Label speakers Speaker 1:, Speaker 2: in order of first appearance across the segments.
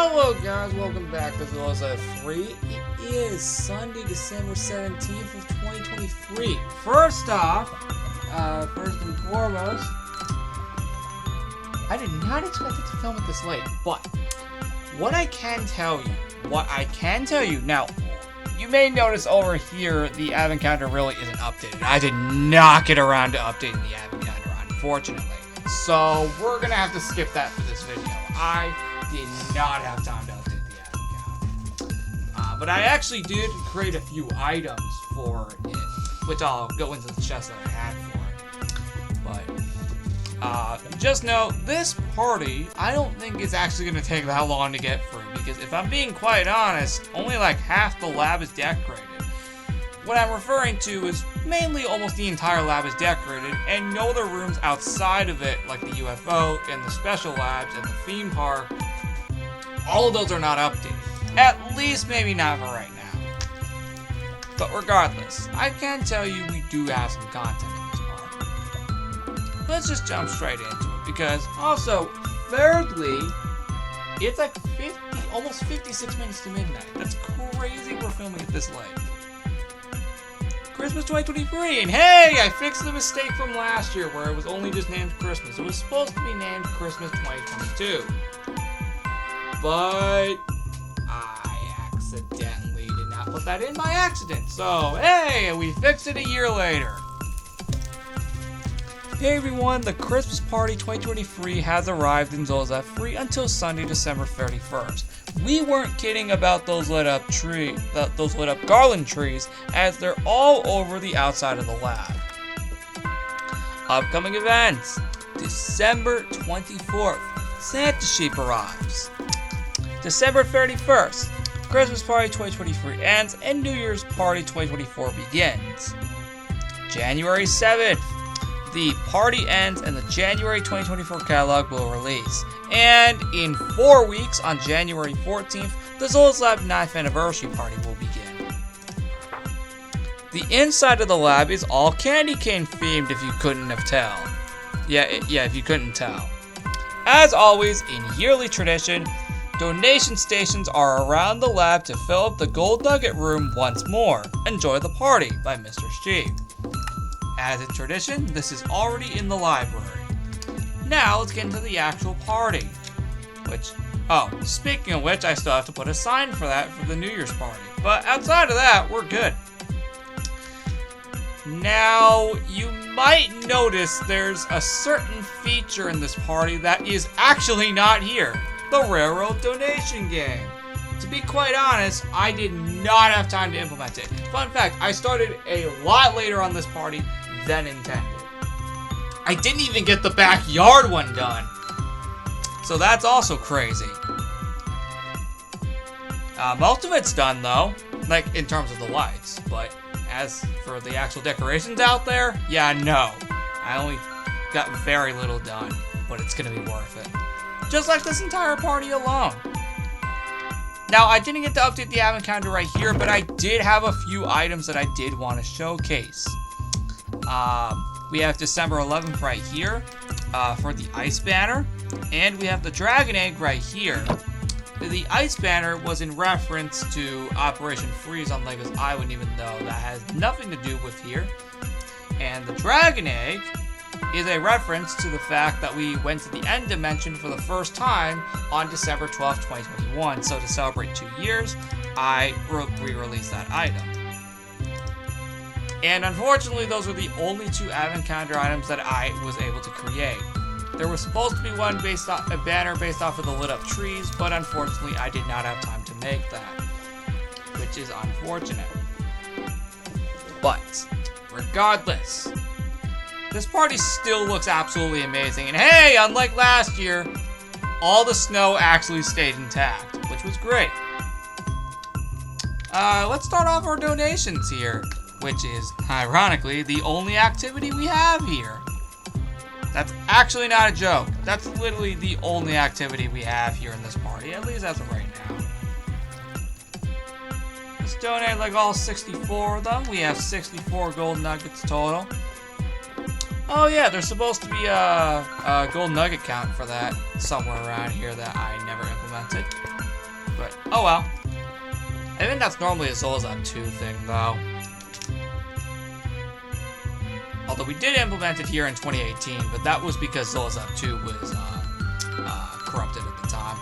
Speaker 1: Hello guys, welcome back to Zoza Free. It is Sunday, December 17th of 2023. First off, first and foremost, I did not expect it to film it this late, but what I can tell you, now, you may notice over here the advent calendar really isn't updated. I did not get around to updating the advent calendar, unfortunately. So we're gonna have to skip that for this video. I did not have time to update the advent calendar. But I actually did create a few items for it, which I'll go into the chest that I had for it. But just know, this party, I don't think it's actually gonna take that long to get through, because if I'm being quite honest, only like half the lab is decorated. What I'm referring to is mainly almost the entire lab is decorated, and no other rooms outside of it, like the UFO and the special labs and the theme park, all of those are not updated. At least maybe not for right now. But regardless, I can tell you we do have some content in this party. Let's just jump straight into it, because also, thirdly, it's like almost 56 minutes to midnight. That's crazy we're filming it this late. Christmas 2023, and hey, I fixed the mistake from last year where it was only just named Christmas. It was supposed to be named Christmas 2022. But I accidentally did not put that in by accident. So, hey, we fixed it a year later. Hey everyone, the Christmas Party 2023 has arrived in Zoza Free until Sunday, December 31st. We weren't kidding about those lit up garland trees, as they're all over the outside of the lab. Upcoming events: December 24th, Santa Sheep arrives. December 31st, Christmas Party 2023 ends and New Year's Party 2024 begins. January 7th, the party ends and the January 2024 catalog will release. And in 4 weeks, on January 14th, the Zolas Lab 9th anniversary party will begin. The inside of the lab is all candy cane themed, if you couldn't have tell. If you couldn't tell. As always, in yearly tradition, donation stations are around the lab to fill up the Gold Nugget room once more. Enjoy the Party by Mr. Sheep. As in tradition, this is already in the library. Now let's get into the actual party. Speaking of which, I still have to put a sign for that for the New Year's party. But outside of that, we're good. Now, you might notice there's a certain feature in this party that is actually not here. The Railroad Donation Game. To be quite honest, I did not have time to implement it. Fun fact, I started a lot later on this party than intended. I didn't even get the backyard one done. So that's also crazy. Most of it's done though, like in terms of the lights, but as for the actual decorations out there, yeah, no. I only got very little done, but it's gonna be worth it. Just like this entire party alone. Now, I didn't get to update the advent calendar right here, but I did have a few items that I did want to showcase. We have December 11th right here for the Ice Banner, and we have the Dragon Egg right here. The Ice Banner was in reference to Operation Freeze on Lego's Island, even though that has nothing to do with here. And the Dragon Egg is a reference to the fact that we went to the End Dimension for the first time on December 12th, 2021. So to celebrate 2 years, I re-released that item. And unfortunately, those were the only 2 advent calendar items that I was able to create. There was supposed to be one a banner based off of the lit up trees, but unfortunately, I did not have time to make that, which is unfortunate. But regardless, this party still looks absolutely amazing. And hey, unlike last year, all the snow actually stayed intact, which was great. Let's start off our donations here, which is, ironically, the only activity we have here. That's actually not a joke. That's literally the only activity we have here in this party, at least as of right now. Let's donate like all 64 of them. We have 64 gold nuggets total. Oh yeah, there's supposed to be a gold nugget count for that somewhere around here that I never implemented. Oh well. I think that's normally a Zolazat 2 thing, though. Although we did implement it here in 2018, but that was because Zolazat 2 was corrupted at the time.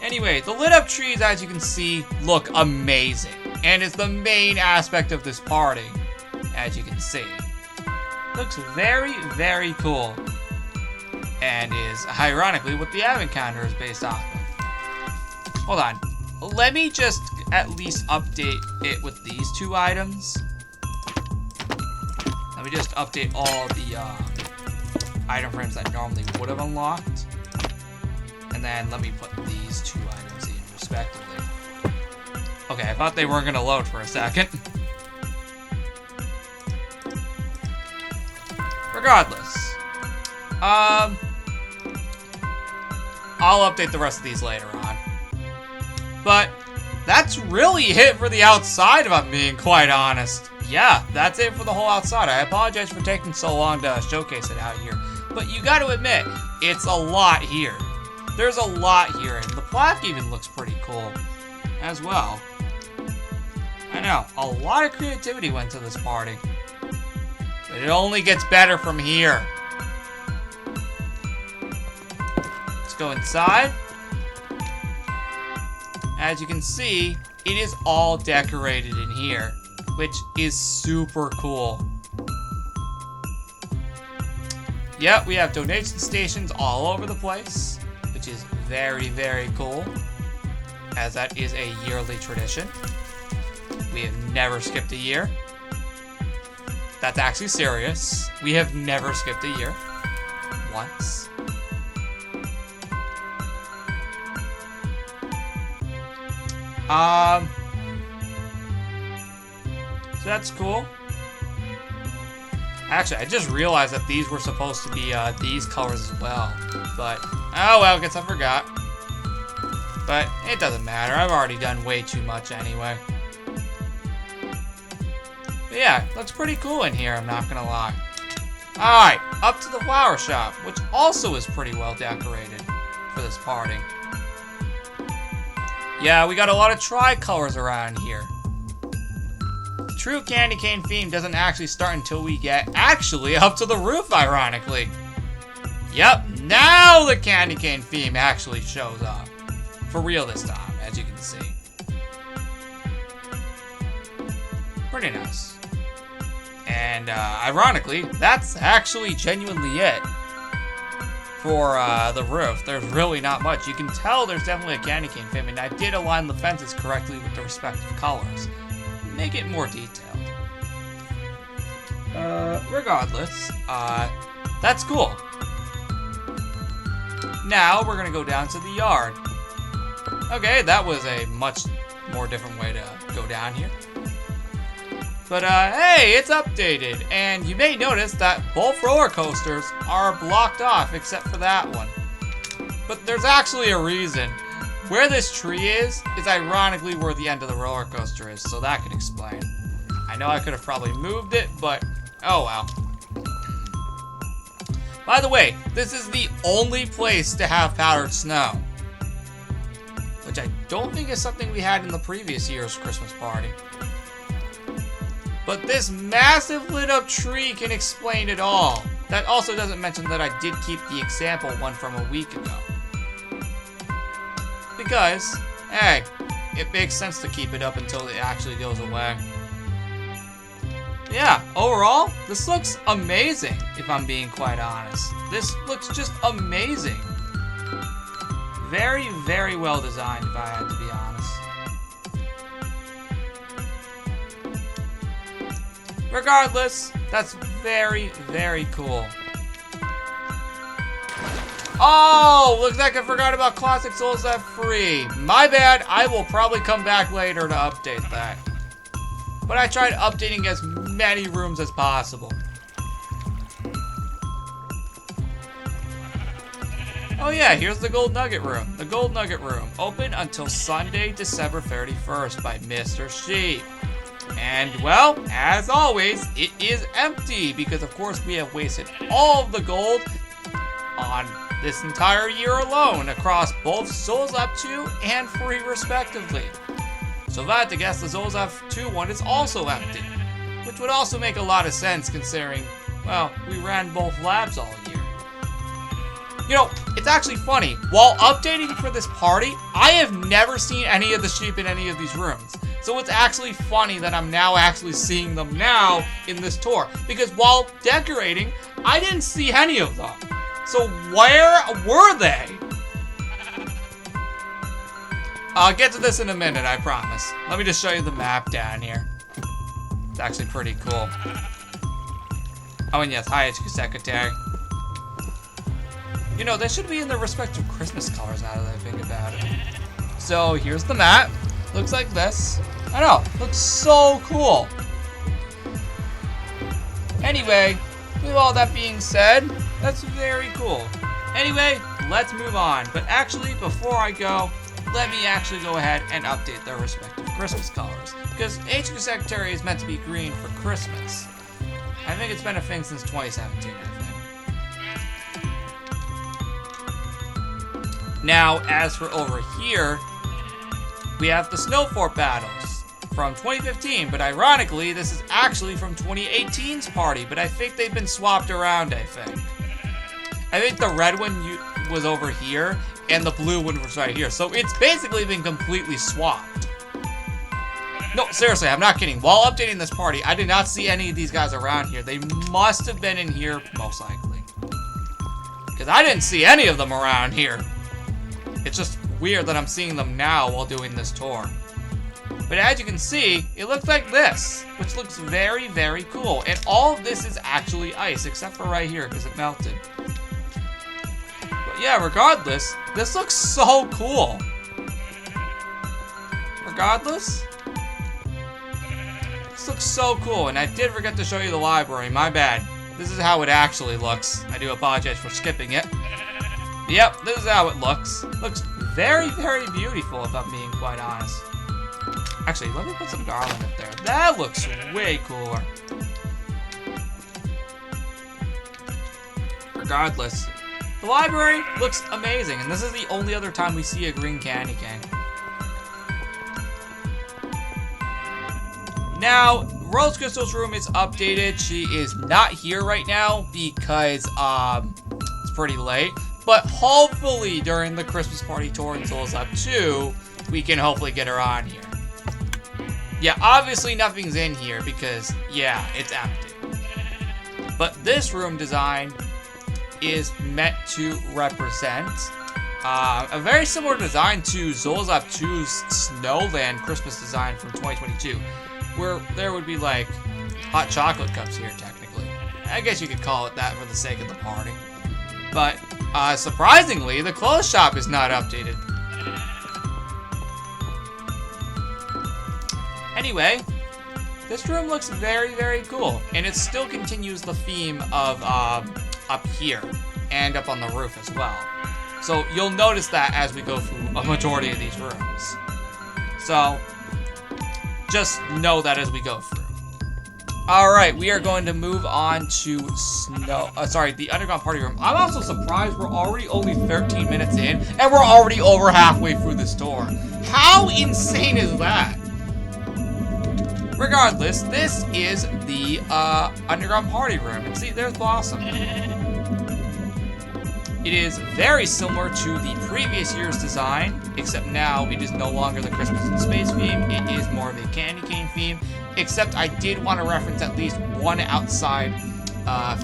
Speaker 1: Anyway, the lit up trees, as you can see, look amazing. And it's the main aspect of this party, as you can see. Looks very, very cool. And is, ironically, what the advent calendar is based off of. Hold on. Let me just at least update it with these two items. Let me just update all the item frames that normally would have unlocked. And then let me put these two items in respectively. Okay, I thought they weren't going to load for a second. Regardless. I'll update the rest of these later on. But that's really it for the outside, if I'm being quite honest. Yeah, that's it for the whole outside. I apologize for taking so long to showcase it out here. But you got to admit, it's a lot here. There's a lot here, and the plaque even looks pretty cool as well. I know, a lot of creativity went to this party. But it only gets better from here. Let's go inside. As you can see, it is all decorated in here, which is super cool. Yep, we have donation stations all over the place, which is very, very cool, as that is a yearly tradition. We have never skipped a year. That's actually serious. We have never skipped a year. Once. So that's cool. Actually, I just realized that these were supposed to be these colors as well. But, oh well, guess I forgot. But it doesn't matter. I've already done way too much anyway. But yeah, looks pretty cool in here, I'm not gonna lie. Alright, up to the flower shop, which also is pretty well decorated for this party. Yeah, we got a lot of tricolors around here. The true candy cane theme doesn't actually start until we get actually up to the roof, ironically. Yep, now the candy cane theme actually shows up. For real this time, as you can see. Pretty nice. And ironically, that's actually genuinely it for the roof. There's really not much. You can tell there's definitely a candy cane theme, and I did align the fences correctly with the respective colors. Make it more detailed. Regardless, that's cool. Now we're gonna go down to the yard. Okay, that was a much more different way to go down here. But hey, it's updated, and you may notice that both roller coasters are blocked off except for that one. But there's actually a reason. Where this tree is ironically where the end of the roller coaster is, so that could explain. I know I could have probably moved it, but oh well. By the way, this is the only place to have powdered snow, which I don't think is something we had in the previous year's Christmas party. But this massive lit up tree can explain it all. That also doesn't mention that I did keep the example one from a week ago. Because, hey, it makes sense to keep it up until it actually goes away. Yeah, overall, this looks amazing, if I'm being quite honest. This looks just amazing. Very, very well designed, if I had to be honest. Regardless, that's very, very cool. Oh, looks like I forgot about Classic Souls F Free. My bad, I will probably come back later to update that. But I tried updating as many rooms as possible. Oh yeah, here's the Gold Nugget Room. The Gold Nugget Room, open until Sunday, December 31st by Mr. Sheep. And, well, as always, it is empty because, of course, we have wasted all of the gold on this entire year alone across both Souls Up 2 and 3 respectively. So if I had to guess, the Souls Up 2 one is also empty, which would also make a lot of sense considering, well, we ran both labs all year. You know, it's actually funny. While updating for this party, I have never seen any of the sheep in any of these rooms. So it's actually funny that I'm now actually seeing them now in this tour. Because while decorating, I didn't see any of them. So where were they? I'll get to this in a minute, I promise. Let me just show you the map down here. It's actually pretty cool. Oh, and yes, hi, HQ Secretary. You know, they should be in their respective Christmas colors now that I think about it. So, here's the map. Looks like this. I know, looks so cool. Anyway, with all that being said, that's very cool. Anyway, let's move on. But actually, before I go, let me actually go ahead and update their respective Christmas colors. Because HQ Secretary is meant to be green for Christmas. I think it's been a thing since 2017, I think. Now, as for over here, we have the Snow Fort battles from 2015, but ironically, this is actually from 2018's party, but I think they've been swapped around, I think. I think the red one was over here, and the blue one was right here, so it's basically been completely swapped. No, seriously, I'm not kidding. While updating this party, I did not see any of these guys around here. They must have been in here, most likely. Because I didn't see any of them around here. It's just weird that I'm seeing them now while doing this tour. But as you can see, it looks like this, which looks very, very cool. And all of this is actually ice, except for right here, because it melted. But yeah, regardless, this looks so cool. Regardless, this looks so cool. And I did forget to show you the library, my bad. This is how it actually looks. I do apologize for skipping it. Yep, this is how it looks. Looks very, very beautiful, if I'm being quite honest. Actually, let me put some garland up there. That looks way cooler. Regardless, the library looks amazing, and this is the only other time we see a green candy cane. Now, Rose Crystal's room is updated. She is not here right now because it's pretty late. But hopefully during the Christmas party tour in Souls Up 2, we can hopefully get her on here. Yeah, obviously nothing's in here because, yeah, it's empty. But this room design is meant to represent a very similar design to Souls Up 2's Snowland Christmas design from 2022, where there would be like hot chocolate cups here technically. I guess you could call it that for the sake of the party. But surprisingly, the clothes shop is not updated. Anyway, this room looks very, very cool. And it still continues the theme of up here and up on the roof as well. So you'll notice that as we go through a majority of these rooms. So just know that as we go through. Alright, we are going to move on to the Underground Party Room. I'm also surprised we're already only 13 minutes in, and we're already over halfway through this tour. How insane is that? Regardless, this is the Underground Party Room. And see, there's Blossom. It is very similar to the previous year's design, except now it is no longer the Christmas in Space theme. It is more of a candy cane theme. Except I did want to reference at least one outside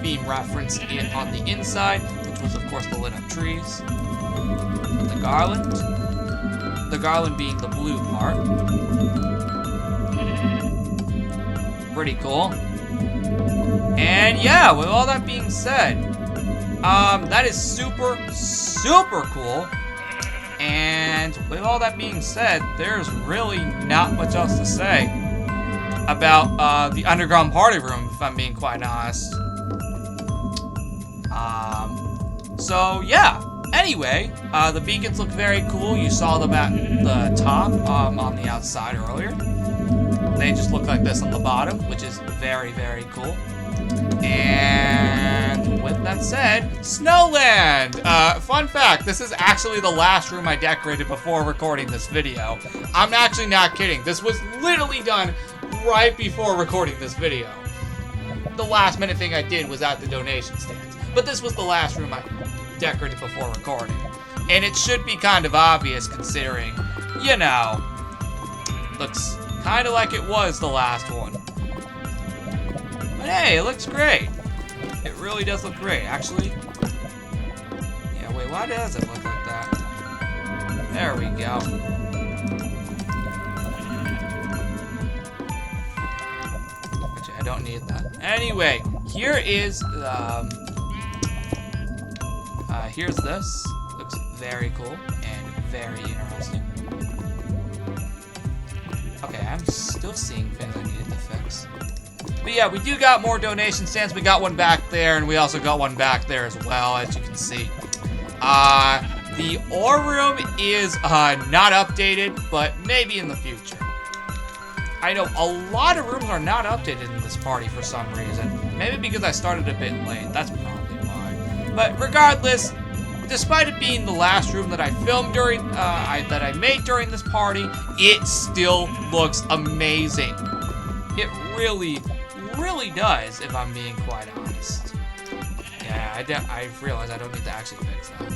Speaker 1: theme reference on the inside, which was of course the lit up trees. With the garland being the blue part. Pretty cool. And yeah, with all that being said, that is super, super cool. And with all that being said, there's really not much else to say about the Underground Party Room, if I'm being quite honest. So yeah. Anyway, the beacons look very cool. You saw them at the top on the outside earlier. They just look like this on the bottom, which is very, very cool. And with that said, Snowland! Fun fact, this is actually the last room I decorated before recording this video. I'm actually not kidding. This was literally done right before recording this video. The last minute thing I did was at the donation stands. But this was the last room I decorated before recording. And it should be kind of obvious considering, you know, looks kind of like it was the last one. But hey, it looks great. It really does look great. Actually, yeah, wait, why does it look like that? There we go. Actually, I don't need that. Anyway, here is, here's this. Looks very cool and very interesting. Okay, I'm still seeing things I needed to fix. But yeah, we do got more donation stands. We got one back there, and we also got one back there as well, as you can see. The ore room is not updated, but maybe in the future. I know a lot of rooms are not updated in this party for some reason. Maybe because I started a bit late. That's probably why. But regardless, despite it being the last room that I filmed during, that I made during this party, it still looks amazing. It really does, if I'm being quite honest. Yeah, I realize I don't need to actually fix that.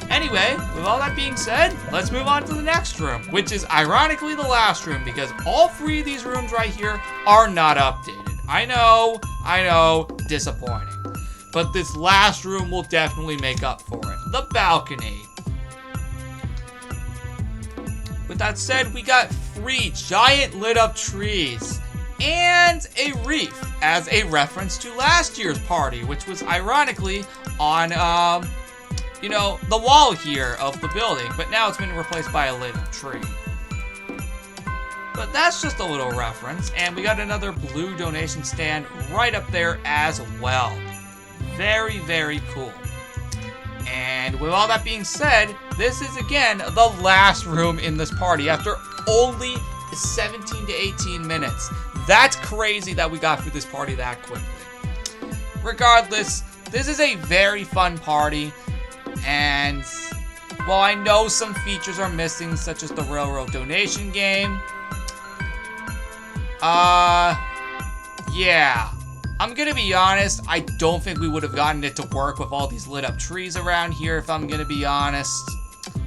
Speaker 1: Anyway, with all that being said, let's move on to the next room, which is ironically the last room, because all three of these rooms right here are not updated. I know, disappointing. But this last room will definitely make up for it. The balcony. With that said, we got 3 giant lit up trees and a reef as a reference to last year's party, which was ironically on, you know, the wall here of the building, but now it's been replaced by a lit up tree. But that's just a little reference, and we got another blue donation stand right up there as well. Very, very cool. And with all that being said, this is again the last room in this party after only 17 to 18 minutes. That's crazy that we got through this party that quickly. Regardless, this is a very fun party, and while I know some features are missing, such as the railroad donation game, yeah. I'm gonna be honest, I don't think we would have gotten it to work with all these lit up trees around here, if I'm gonna be honest.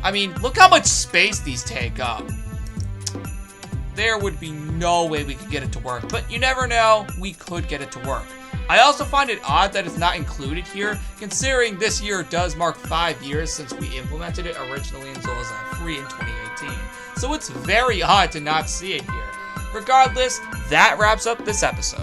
Speaker 1: I mean, look how much space these take up. There would be no way we could get it to work, but you never know, we could get it to work. I also find it odd that it's not included here, considering this year does mark 5 years since we implemented it originally in Zoza 3 in 2018. So it's very odd to not see it here. Regardless, that wraps up this episode.